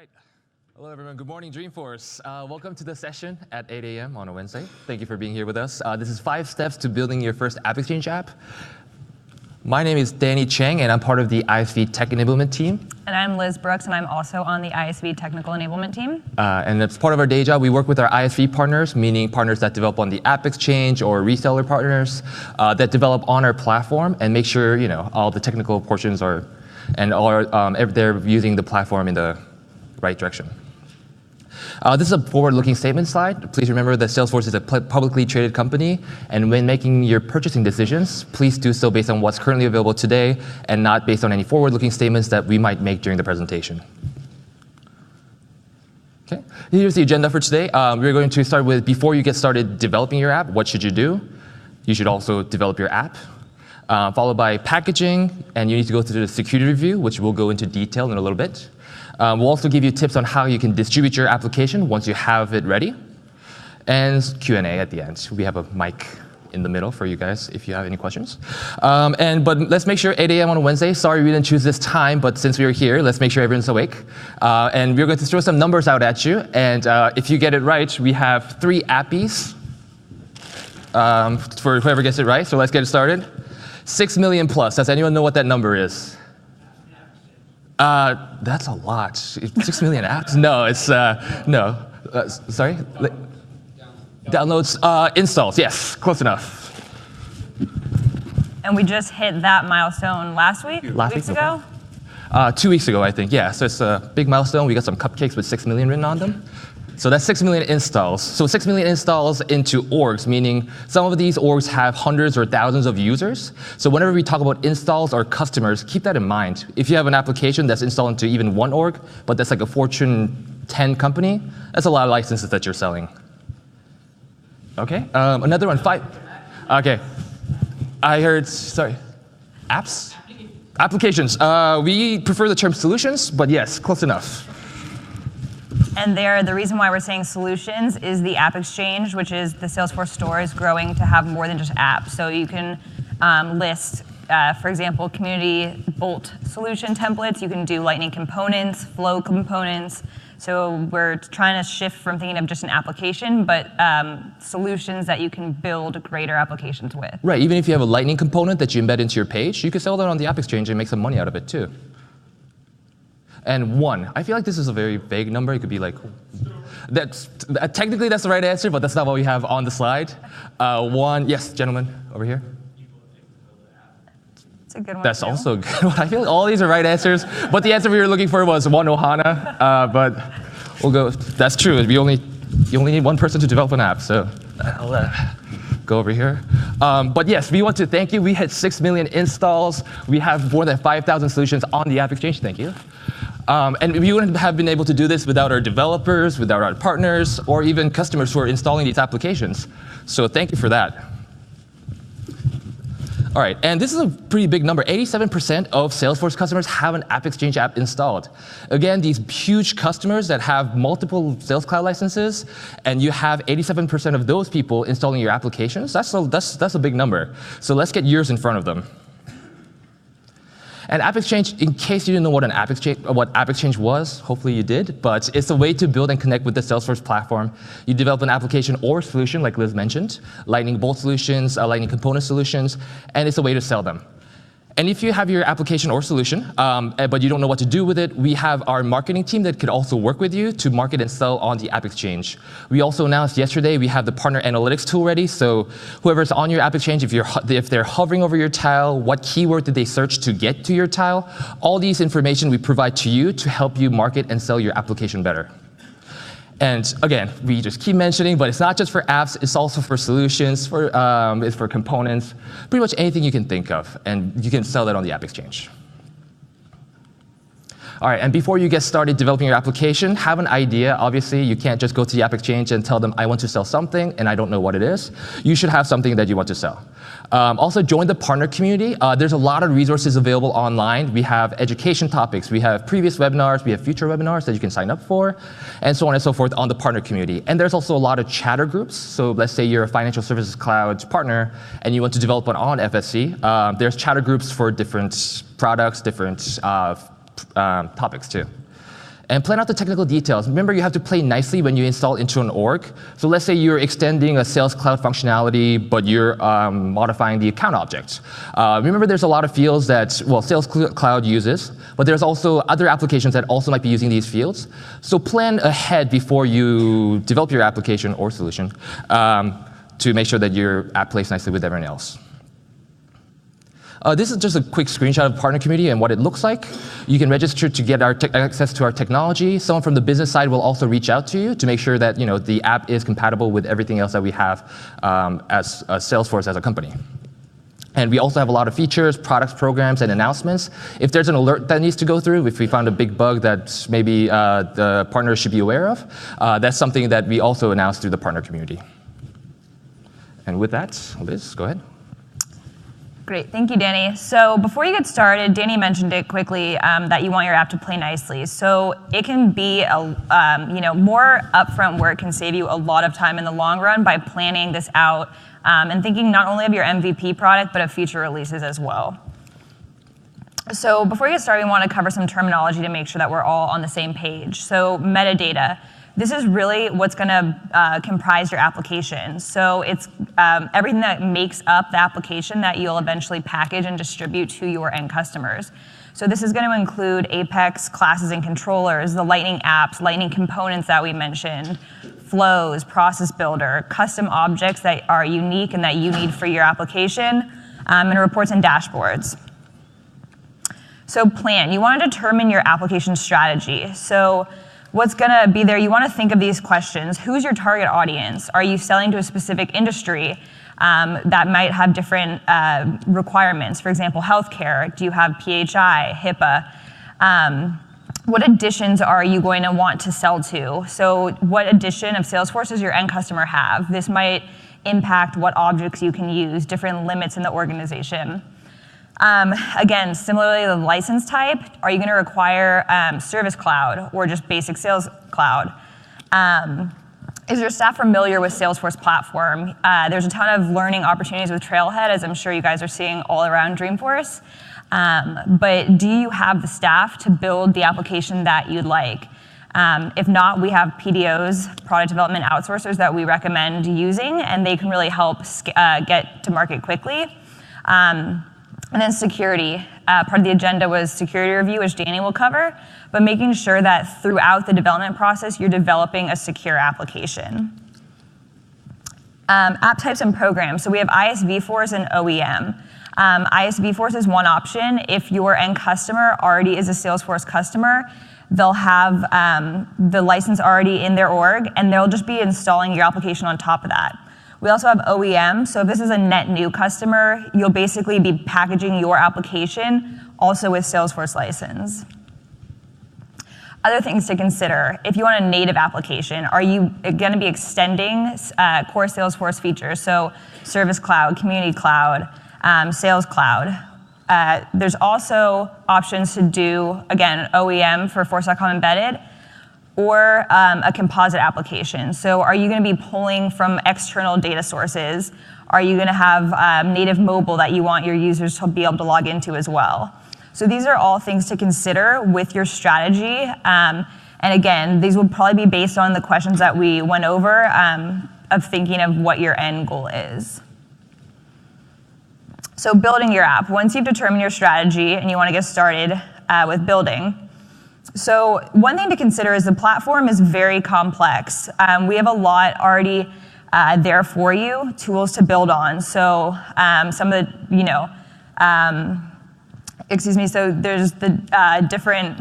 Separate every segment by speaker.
Speaker 1: right. Hello, everyone. Good morning, Dreamforce. Welcome to the session at 8 a.m. on a Wednesday. Thank you for being here with us. This is 5 steps to building your first AppExchange app. My name is Danny Chang, and I'm part of the ISV Tech Enablement team.
Speaker 2: And I'm Liz Brooks, and I'm also on the ISV Technical Enablement team.
Speaker 1: And as part of our day job, we work with our ISV partners, meaning partners that develop on the AppExchange or reseller partners that develop on our platform and make sure all the technical portions are they're using the platform in the right direction. This is a forward-looking statement slide. Please remember that Salesforce is a publicly traded company, and when making your purchasing decisions, please do so based on what's currently available today and not based on any forward-looking statements that we might make during the presentation. Okay, here's the agenda for today. We're going to start with, before you get started developing your app, what should you do? You should also develop your app. Followed by packaging, and you need to go through the security review, which we'll go into detail in a little bit. We'll also give you tips on how you can distribute your application once you have it ready. And Q&A at the end. We have a mic in the middle for you guys if you have any questions. But let's make sure 8 a.m. on a Wednesday. Sorry we didn't choose this time, but since we are here, let's make sure everyone's awake. And we're going to throw some numbers out at you. And if you get it right, we have 3 appies for whoever gets it right. So let's get it started. 6 million plus. Does anyone know what that number is? That's a lot. 6 million apps? No, it's no. Sorry. Downloads, installs. Yes, close enough.
Speaker 2: And we just hit that milestone last week. 2 weeks ago.
Speaker 1: 2 weeks ago, I think. Yeah. So it's a big milestone. We got some cupcakes with 6 million written on them. So that's 6 million installs. So 6 million installs into orgs, meaning some of these orgs have hundreds or thousands of users. So whenever we talk about installs or customers, keep that in mind. If you have an application that's installed into even one org, but that's like a Fortune 10 company, that's a lot of licenses that you're selling. Okay, another one, 5. Okay, I heard, sorry, apps? Applications. We prefer the term solutions, but yes, close enough.
Speaker 2: And the reason why we're saying solutions is the AppExchange, which is the Salesforce store, is growing to have more than just apps. So you can list, for example, community Bolt solution templates. You can do Lightning components, flow components. So we're trying to shift from thinking of just an application, but solutions that you can build greater applications with.
Speaker 1: Right, even if you have a Lightning component that you embed into your page, you can sell that on the AppExchange and make some money out of it too. And 1. I feel like this is a very vague number. It could be like, technically that's the right answer, but that's not what we have on the slide. 1, yes, gentlemen, over here.
Speaker 2: That's a good one.
Speaker 1: That's also a good one. I feel like all these are right answers, but the answer we were looking for was 1 Ohana, but we'll go, that's true. You only need 1 person to develop an app, so I'll go over here. But yes, we want to thank you. We hit 6 million installs. We have more than 5,000 solutions on the AppExchange. Thank you. And we wouldn't have been able to do this without our developers, without our partners, or even customers who are installing these applications. So thank you for that. All right, and this is a pretty big number. 87% of Salesforce customers have an AppExchange app installed. Again, these huge customers that have multiple Sales Cloud licenses, and you have 87% of those people installing your applications, that's a big number. So let's get yours in front of them. And AppExchange, in case you didn't know what AppExchange was, hopefully you did, but it's a way to build and connect with the Salesforce platform. You develop an application or solution, like Liz mentioned, Lightning Bolt solutions, Lightning Component solutions, and it's a way to sell them. And if you have your application or solution, but you don't know what to do with it, we have our marketing team that could also work with you to market and sell on the AppExchange. We also announced yesterday we have the partner analytics tool ready, so whoever's on your AppExchange, if they're hovering over your tile, what keyword did they search to get to your tile, all these information we provide to you to help you market and sell your application better. And again, we just keep mentioning, but it's not just for apps, it's also for solutions, it's for components, pretty much anything you can think of, and you can sell that on the AppExchange. All right, and before you get started developing your application, have an idea. Obviously, you can't just go to the AppExchange and tell them, I want to sell something, and I don't know what it is. You should have something that you want to sell. Also, join the partner community. There's a lot of resources available online. We have education topics. We have previous webinars. We have future webinars that you can sign up for, and so on and so forth on the partner community. And there's also a lot of chatter groups. So let's say you're a financial services cloud partner, and you want to develop one on FSC. There's chatter groups for different products, different topics too. And plan out the technical details. Remember, you have to play nicely when you install into an org. So let's say you're extending a Sales Cloud functionality, but you're modifying the account object. Remember, there's a lot of fields that, well, Sales Cloud uses, but there's also other applications that also might be using these fields. So plan ahead before you develop your application or solution to make sure that your app plays nicely with everyone else. This is just a quick screenshot of partner community and what it looks like. You can register to get access to our technology. Someone from the business side will also reach out to you to make sure that the app is compatible with everything else that we have as Salesforce as a company. And we also have a lot of features, products, programs, and announcements. If there's an alert that needs to go through, if we found a big bug that maybe the partners should be aware of, that's something that we also announce through the partner community. And with that, Liz, go ahead.
Speaker 2: Great, thank you, Danny. So before you get started, Danny mentioned it quickly that you want your app to play nicely. So it can be more upfront work can save you a lot of time in the long run by planning this out and thinking not only of your MVP product, but of future releases as well. So before we get started, we want to cover some terminology to make sure that we're all on the same page. So metadata. This is really what's going to comprise your application. So it's everything that makes up the application that you'll eventually package and distribute to your end customers. So this is going to include Apex classes and controllers, the Lightning apps, Lightning components that we mentioned, flows, process builder, custom objects that are unique and that you need for your application, and reports and dashboards. So plan. You want to determine your application strategy. So what's going to be there, you want to think of these questions. Who's your target audience? Are you selling to a specific industry that might have different requirements? For example, healthcare. Do you have PHI, HIPAA? What editions are you going to want to sell to? So what edition of Salesforce does your end customer have? This might impact what objects you can use, different limits in the organization. Again, similarly, the license type, are you going to require Service Cloud or just basic Sales Cloud? Is your staff familiar with Salesforce platform? There's a ton of learning opportunities with Trailhead, as I'm sure you guys are seeing all around Dreamforce. But do you have the staff to build the application that you'd like? If not, we have PDOs, product development outsourcers, that we recommend using, and they can really help get to market quickly. And then security. Part of the agenda was security review, which Danny will cover, but making sure that throughout the development process, you're developing a secure application. App types and programs. So we have ISV-Force and OEM. ISV-Force is one option. If your end customer already is a Salesforce customer, they'll have the license already in their org, and they'll just be installing your application on top of that. We also have OEM, so if this is a net new customer, you'll basically be packaging your application also with Salesforce license. Other things to consider, if you want a native application, are you going to be extending core Salesforce features? So Service Cloud, Community Cloud, Sales Cloud. There's also options to do, again, OEM for Force.com embedded, or a composite application. So are you going to be pulling from external data sources? Are you going to have native mobile that you want your users to be able to log into as well? So these are all things to consider with your strategy. And again, these will probably be based on the questions that we went over of thinking of what your end goal is. So building your app. Once you've determined your strategy and you want to get started with building, so one thing to consider is the platform is very complex. We have a lot already there for you, tools to build on. So some of the, so there's the different,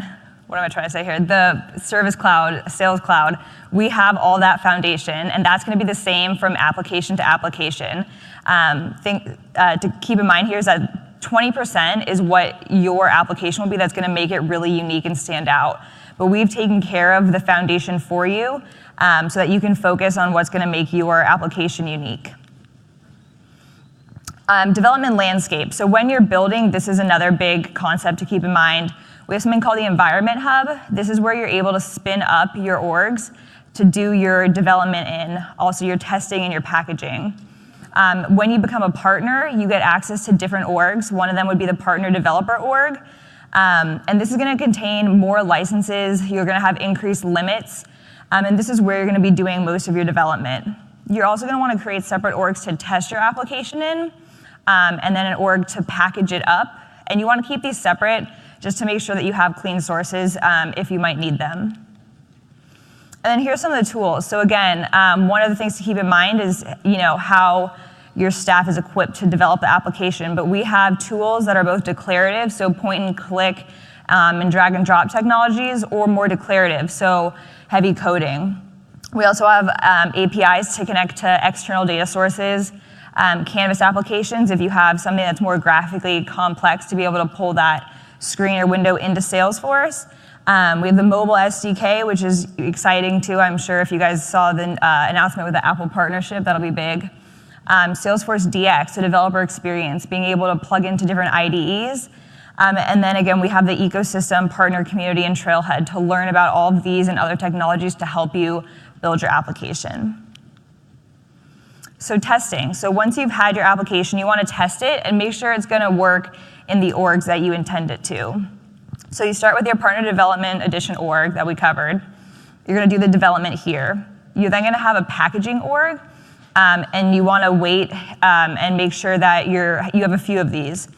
Speaker 2: what am I trying to say here? The Service Cloud, Sales Cloud, we have all that foundation, and that's going to be the same from application to application. To keep in mind here is that 20% is what your application will be that's going to make it really unique and stand out. But we've taken care of the foundation for you so that you can focus on what's going to make your application unique. Development landscape. So when you're building, this is another big concept to keep in mind. We have something called the Environment Hub. This is where you're able to spin up your orgs to do your development in, also your testing and your packaging. When you become a partner, you get access to different orgs. One of them would be the partner developer org. And this is going to contain more licenses. You're going to have increased limits. And this is where you're going to be doing most of your development. You're also going to want to create separate orgs to test your application in, and then an org to package it up. And you want to keep these separate just to make sure that you have clean sources if you might need them. And then here's some of the tools. So again, one of the things to keep in mind is how your staff is equipped to develop the application. But we have tools that are both declarative, so point and click and drag and drop technologies, or more declarative, so heavy coding. We also have APIs to connect to external data sources, Canvas applications if you have something that's more graphically complex to be able to pull that screen or window into Salesforce. We have the mobile SDK, which is exciting too. I'm sure if you guys saw the announcement with the Apple partnership, that'll be big. Salesforce DX, the developer experience, being able to plug into different IDEs. And then again, we have the ecosystem, partner community, and Trailhead to learn about all of these and other technologies to help you build your application. So testing. So once you've had your application, you want to test it and make sure it's going to work in the orgs that you intend it to. So you start with your partner development edition org that we covered. You're going to do the development here. You're then going to have a packaging org, and you want to wait and make sure that you have a few of these.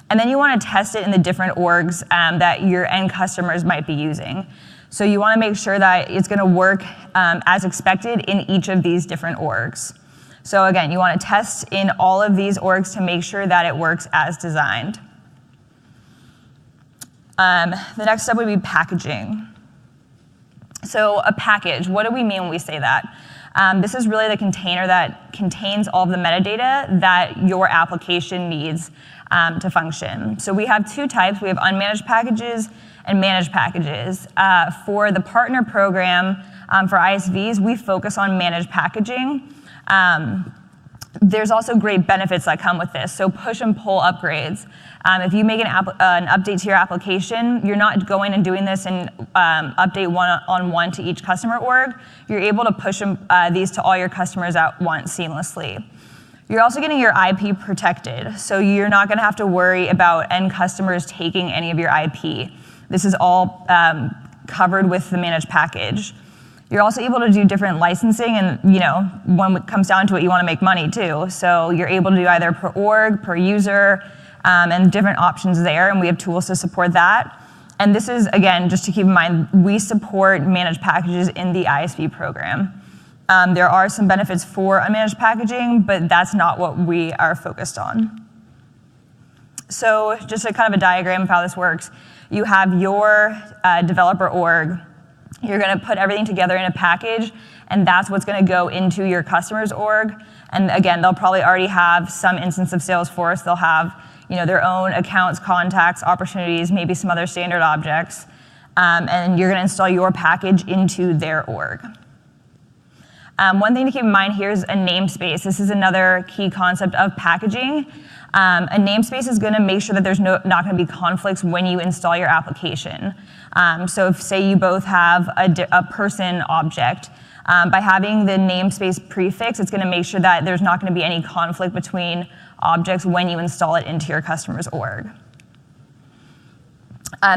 Speaker 2: And then you want to test it in the different orgs that your end customers might be using. So you want to make sure that it's going to work as expected in each of these different orgs. So again, you want to test in all of these orgs to make sure that it works as designed. The next step would be packaging. So a package, what do we mean when we say that? This is really the container that contains all of the metadata that your application needs to function. So we have two types. We have unmanaged packages and managed packages. For the partner program for ISVs, we focus on managed packaging. There's also great benefits that come with this. So push and pull upgrades. If you make an update to your application, you're not going and doing this and update one-on-one to each customer org. You're able to push these to all your customers at once seamlessly. You're also getting your IP protected. So you're not going to have to worry about end customers taking any of your IP. This is all covered with the managed package. You're also able to do different licensing, and when it comes down to it, you want to make money too. So you're able to do either per org, per user, and different options there, and we have tools to support that. And this is, again, just to keep in mind, we support managed packages in the ISV program. There are some benefits for unmanaged packaging, but that's not what we are focused on. So just a kind of a diagram of how this works. You have your developer org. You're going to put everything together in a package, and that's what's going to go into your customer's org. And again, they'll probably already have some instance of Salesforce. They'll have their own accounts, contacts, opportunities, maybe some other standard objects. And you're going to install your package into their org. One thing to keep in mind here is a namespace. This is another key concept of packaging. A namespace is going to make sure that there's not going to be conflicts when you install your application. So if, say, you both have a person object, by having the namespace prefix, it's going to make sure that there's not going to be any conflict between objects when you install it into your customer's org.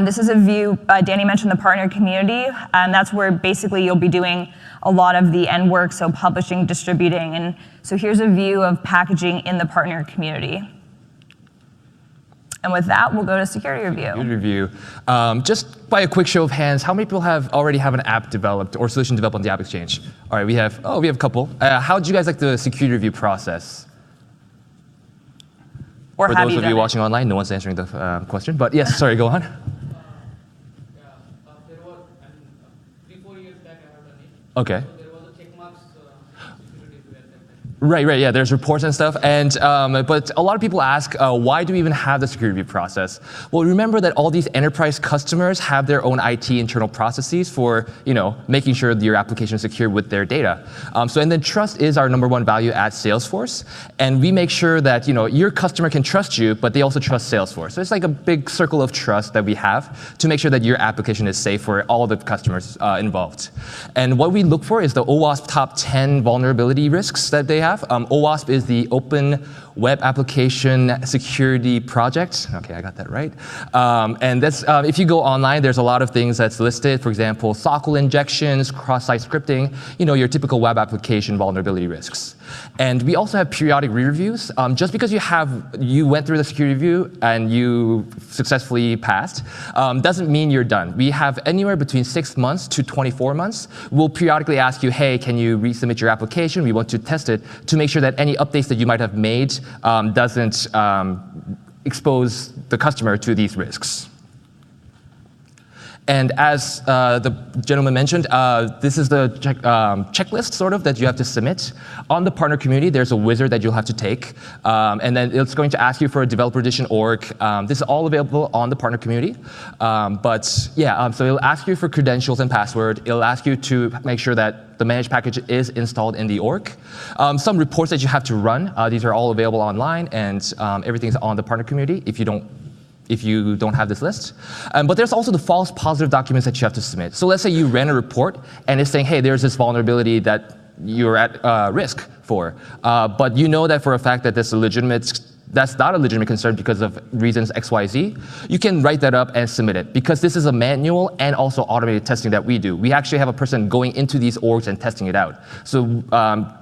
Speaker 2: This is a view, Danny mentioned the partner community, and that's where basically you'll be doing a lot of the end work, so publishing, distributing. And so here's a view of packaging in the partner community. And with that, we'll go to security review.
Speaker 1: Security review. Just by a quick show of hands, how many people already have an app developed or solution developed on the AppExchange? All right, we have a couple. How did you guys like the security review process?
Speaker 2: Or
Speaker 1: For those of you watching online, no one's answering the question, but yes, sorry, go on.
Speaker 3: There was, 3-4 years back I have done it.
Speaker 1: Okay.
Speaker 3: So there was a checkmarks security review at that time.
Speaker 1: Right, yeah, there's reports and stuff, and but a lot of people ask, why do we even have the security review process? Well, remember that all these enterprise customers have their own IT internal processes for, making sure that your application is secure with their data. And then trust is our #1 value at Salesforce, and we make sure that, your customer can trust you, but they also trust Salesforce. So it's like a big circle of trust that we have to make sure that your application is safe for all the customers involved. And what we look for is the OWASP top 10 vulnerability risks that they have. have. OWASP is the Open Web Application Security Project. Okay, I got that right. And that's, if you go online, there's a lot of things that's listed. For example, SOCL injections, cross-site scripting, your typical web application vulnerability risks. And we also have periodic re-reviews. Just because you went through the security review and you successfully passed, doesn't mean you're done. We have anywhere between 6 months to 24 months. We'll periodically ask you, hey, can you resubmit your application? We want to test it to make sure that any updates that you might have made doesn't expose the customer to these risks. And as the gentleman mentioned, this is the checklist sort of that you have to submit. On the partner community, there's a wizard that you'll have to take. And then it's going to ask you for a developer edition org. This is all available on the partner community. So it'll ask you for credentials and password. It'll ask you to make sure that the managed package is installed in the org. Some reports that you have to run. These are all available online, and everything's on the partner community if you don't have this list. But there's also the false positive documents that you have to submit. So let's say you ran a report and it's saying, hey, there's this vulnerability that you're at risk for. But you know that for a fact that that's not a legitimate concern because of reasons X, Y, Z, you can write that up and submit it. Because this is a manual and also automated testing that we do. We actually have a person going into these orgs and testing it out. So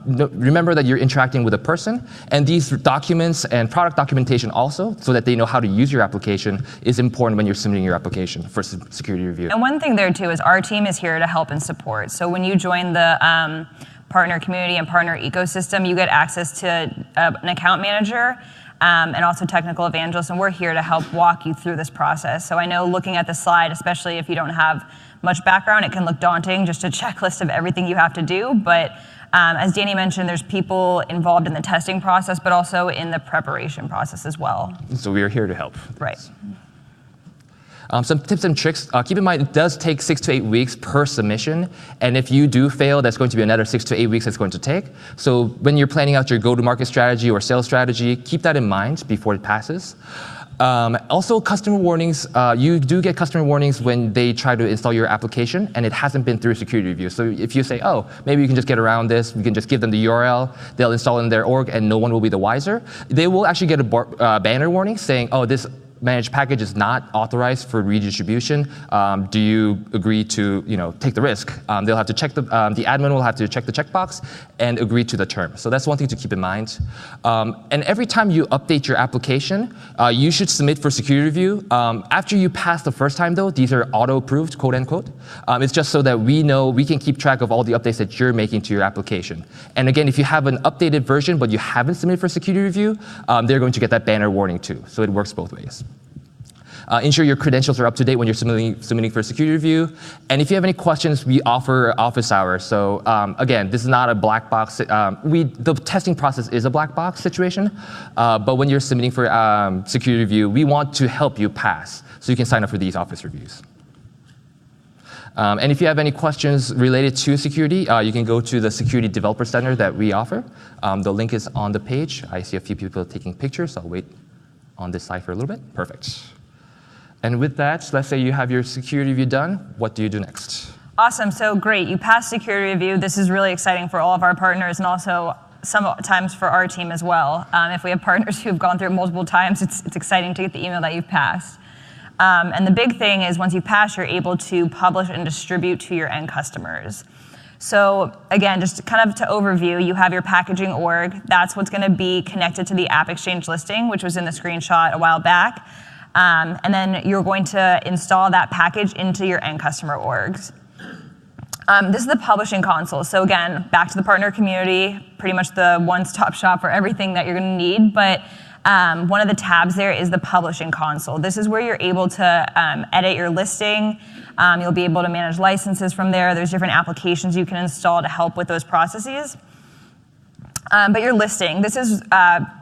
Speaker 1: remember that you're interacting with a person, and these documents and product documentation also, so that they know how to use your application, is important when you're submitting your application for security review.
Speaker 2: And one thing there too is our team is here to help and support. So when you join the partner community and partner ecosystem, you get access to an account manager and also technical evangelists, and we're here to help walk you through this process. So I know looking at the slide, especially if you don't have much background, it can look daunting, just a checklist of everything you have to do. But as Danny mentioned, there's people involved in the testing process, but also in the preparation process as well.
Speaker 1: So we are here to help.
Speaker 2: Right.
Speaker 1: Some tips and tricks. Keep in mind, it does take 6 to 8 weeks per submission. And if you do fail, that's going to be another 6 to 8 weeks it's going to take. So when you're planning out your go-to-market strategy or sales strategy, keep that in mind before it passes. Also, customer warnings. You do get customer warnings when they try to install your application and it hasn't been through security review. So if you say, oh, maybe you can just get around this, we can just give them the URL, they'll install it in their org and no one will be the wiser, they will actually get a banner warning saying, oh, this managed package is not authorized for redistribution. Do you agree to take the risk? They'll have to check the admin will have to check the checkbox and agree to the term. So that's one thing to keep in mind. And every time you update your application, you should submit for security review. After you pass the first time though, these are auto-approved, quote unquote. It's just so that we know we can keep track of all the updates that you're making to your application. And again, if you have an updated version but you haven't submitted for security review, they're going to get that banner warning too. So it works both ways. Ensure your credentials are up to date when you're submitting for a security review. And if you have any questions, we offer office hours. So again, this is not a black box. The testing process is a black box situation. But when you're submitting for security review, we want to help you pass. So you can sign up for these office reviews. And if you have any questions related to security, you can go to the Security Developer Center that we offer. The link is on the page. I see a few people taking pictures, so I'll wait on this slide for a little bit. Perfect. And with that, let's say you have your security review done. What do you do next?
Speaker 2: Awesome. So great. You passed security review. This is really exciting for all of our partners and also sometimes for our team as well. If we have partners who've gone through it multiple times, it's exciting to get the email that you've passed. And the big thing is once you pass, you're able to publish and distribute to your end customers. So again, just kind of to overview, you have your packaging org. That's what's going to be connected to the AppExchange listing, which was in the screenshot a while back. And then you're going to install that package into your end customer orgs. This is the publishing console. So again, back to the partner community, pretty much the one-stop shop for everything that you're going to need. But one of the tabs there is the publishing console. This is where you're able to edit your listing. You'll be able to manage licenses from there. There's different applications you can install to help with those processes. But your listing, this is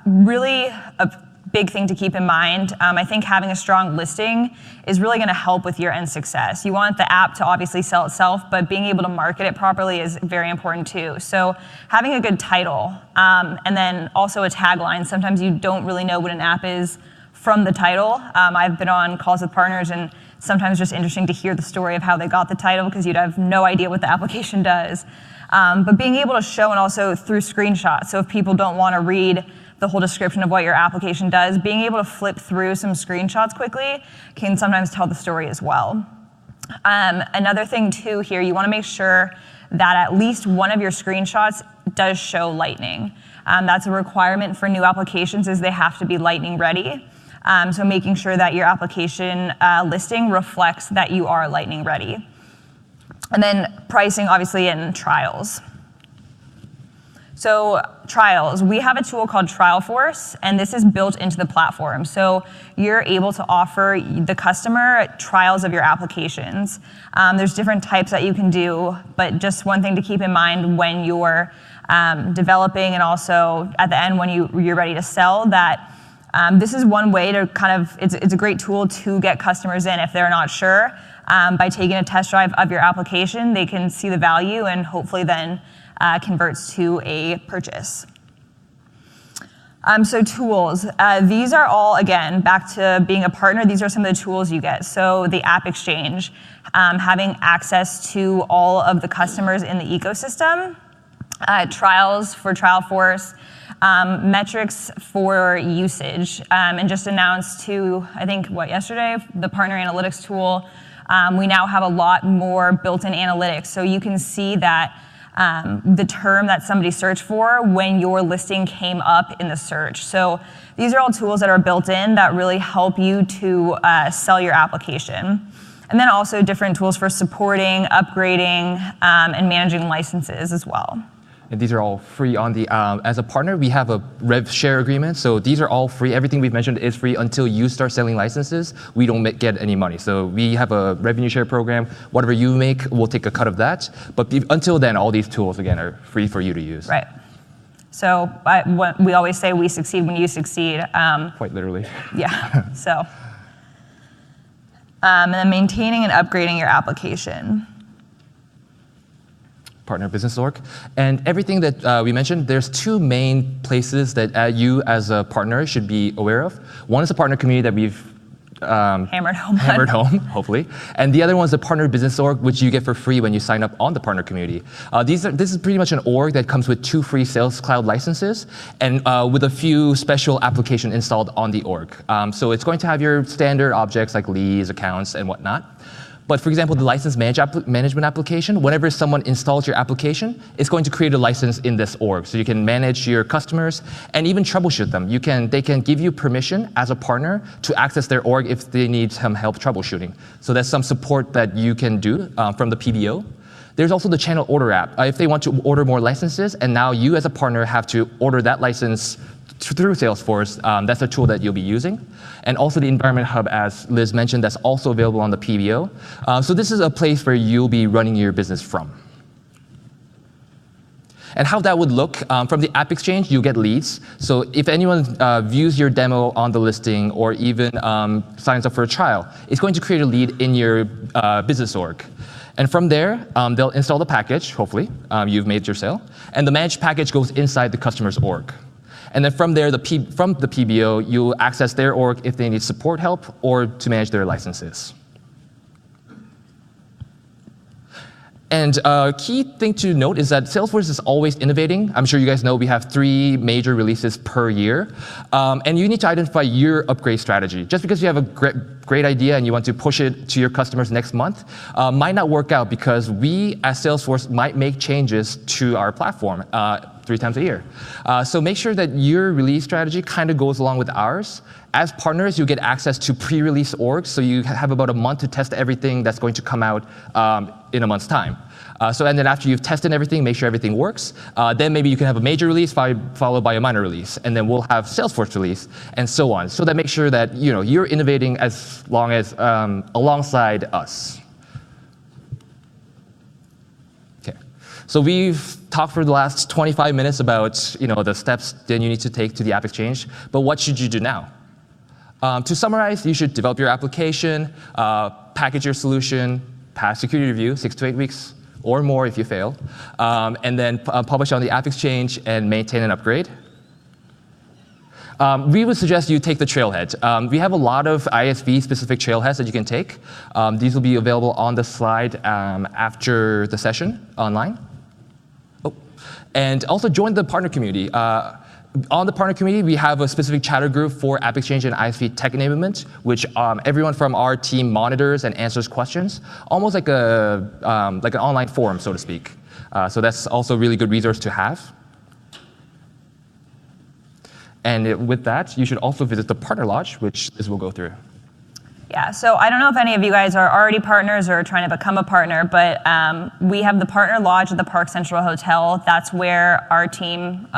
Speaker 2: really a big thing to keep in mind. I think having a strong listing is really going to help with your end success. You want the app to obviously sell itself, but being able to market it properly is very important too. So having a good title and then also a tagline. Sometimes you don't really know what an app is from the title. I've been on calls with partners and sometimes just interesting to hear the story of how they got the title, because you'd have no idea what the application does. But being able to show, and also through screenshots, so if people don't want to read the whole description of what your application does, being able to flip through some screenshots quickly can sometimes tell the story as well. Another thing too here, you want to make sure that at least one of your screenshots does show Lightning. That's a requirement for new applications, is they have to be Lightning ready. So making sure that your application listing reflects that you are Lightning ready. And then pricing, obviously, and trials. So trials, we have a tool called Salesforce, and this is built into the platform. So you're able to offer the customer trials of your applications. There's different types that you can do, but just one thing to keep in mind when you're developing, and also at the end when you're ready to sell, that this is one way to kind of, it's a great tool to get customers in if they're not sure. By taking a test drive of your application, they can see the value and hopefully then converts to a purchase. So tools, these are all, again, back to being a partner, these are some of the tools you get. So the AppExchange, having access to all of the customers in the ecosystem, trials for Salesforce, metrics for usage, and just announced to, I think, yesterday, the partner analytics tool. We now have a lot more built-in analytics, so you can see that the term that somebody searched for when your listing came up in the search. So these are all tools that are built in that really help you to sell your application. And then also different tools for supporting, upgrading, and managing licenses as well.
Speaker 1: And these are all free on the, as a partner, we have a rev share agreement. So these are all free. Everything we've mentioned is free until you start selling licenses. We don't get any money. So we have a revenue share program. Whatever you make, we'll take a cut of that. But until then, all these tools, again, are free for you to use.
Speaker 2: Right. So we always say we succeed when you succeed.
Speaker 1: Quite literally.
Speaker 2: Yeah, so. And then maintaining and upgrading your application.
Speaker 1: Partner business org. And everything that we mentioned, there's two main places that you as a partner should be aware of. One is the partner community that we've
Speaker 2: hammered home,
Speaker 1: hopefully. And the other one is the partner business org, which you get for free when you sign up on the partner community. This is pretty much an org that comes with 2 free Sales Cloud licenses and with a few special applications installed on the org. So it's going to have your standard objects like leads, accounts, and whatnot. But for example, the license management application, whenever someone installs your application, it's going to create a license in this org. So you can manage your customers and even troubleshoot them. They can give you permission as a partner to access their org if they need some help troubleshooting. So there's some support that you can do from the PBO. There's also the channel order app. If they want to order more licenses, and now you as a partner have to order that license through Salesforce, that's a tool that you'll be using. And also the Environment Hub, as Liz mentioned, that's also available on the PBO. So this is a place where you'll be running your business from. And how that would look, from the AppExchange, you get leads. So if anyone views your demo on the listing or even signs up for a trial, it's going to create a lead in your business org. And from there, they'll install the package, hopefully. You've made your sale. And the managed package goes inside the customer's org. And then from there, from the PBO, you'll access their org if they need support help or to manage their licenses. And a key thing to note is that Salesforce is always innovating. I'm sure you guys know we have 3 major releases per year. And you need to identify your upgrade strategy. Just because you have a great idea and you want to push it to your customers next month, might not work out because we, as Salesforce, might make changes to our platform 3 times a year. So make sure that your release strategy kind of goes along with ours. As partners, you get access to pre-release orgs, so you have about a month to test everything that's going to come out in a month's time. And then after you've tested everything, make sure everything works, then maybe you can have a major release followed by a minor release, and then we'll have Salesforce release, and so on. So that makes sure that you're innovating as long as alongside us. So we've talked for the last 25 minutes about the steps that you need to take to the AppExchange, but what should you do now? To summarize, you should develop your application, package your solution, pass security review, 6 to 8 weeks or more if you fail, and then publish on the AppExchange and maintain and upgrade. We would suggest you take the trailhead. We have a lot of ISV-specific trailheads that you can take. These will be available on the slide after the session online. Oh. And also join the partner community. On the partner community, we have a specific chatter group for AppExchange and ISV tech enablement, which everyone from our team monitors and answers questions, almost like an online forum, so to speak. So that's also a really good resource to have. And with that, you should also visit the Partner Lodge, which this will go through.
Speaker 2: Yeah, so I don't know if any of you guys are already partners or trying to become a partner, but we have the Partner Lodge at the Park Central Hotel. That's where our team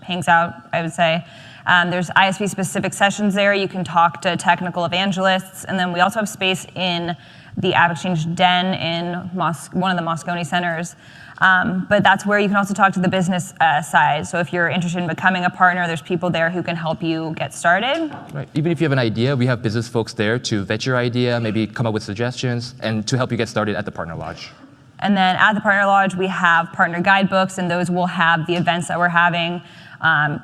Speaker 2: hangs out, I would say. There's ISV-specific sessions there. You can talk to technical evangelists. And then we also have space in the AppExchange Den in one of the Moscone centers. But that's where you can also talk to the business side. So if you're interested in becoming a partner, there's people there who can help you get started.
Speaker 1: Right. Even if you have an idea, we have business folks there to vet your idea, maybe come up with suggestions, and to help you get started at the Partner Lodge.
Speaker 2: And then at the Partner Lodge, we have partner guidebooks, and those will have the events that we're having.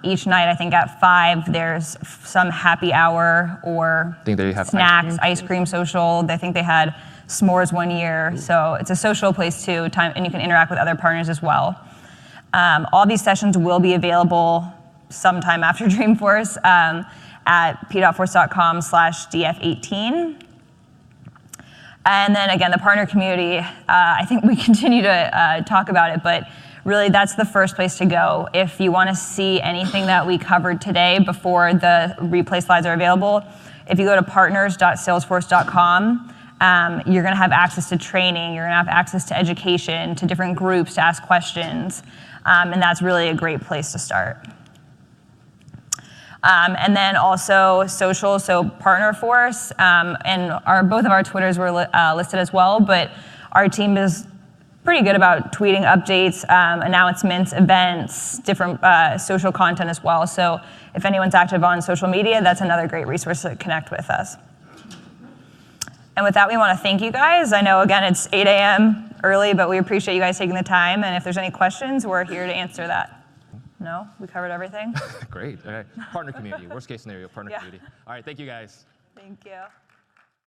Speaker 2: Each night, I think at 5, there's some happy hour or snacks, ice cream social. I think they had s'mores one year. So it's a social place too, and you can interact with other partners as well. All these sessions will be available sometime after Dreamforce at p.force.com/df18. And then again, the partner community, I think we continue to talk about it, but really that's the first place to go. If you want to see anything that we covered today before the replay slides are available, if you go to partners.salesforce.com, you're going to have access to training, you're going to have access to education, to different groups to ask questions, and that's really a great place to start. And then also social, so PartnerForce, and both of our Twitters were listed as well, but our team is pretty good about tweeting updates, announcements, events, different social content as well. So if anyone's active on social media, that's another great resource to connect with us. And with that, we want to thank you guys. I know, again, it's 8 a.m. early, but we appreciate you guys taking the time. And if there's any questions, we're here to answer that. No? We covered everything?
Speaker 1: Great. All right. Partner community. Worst case scenario, partner community. All right. Thank you, guys.
Speaker 2: Thank you.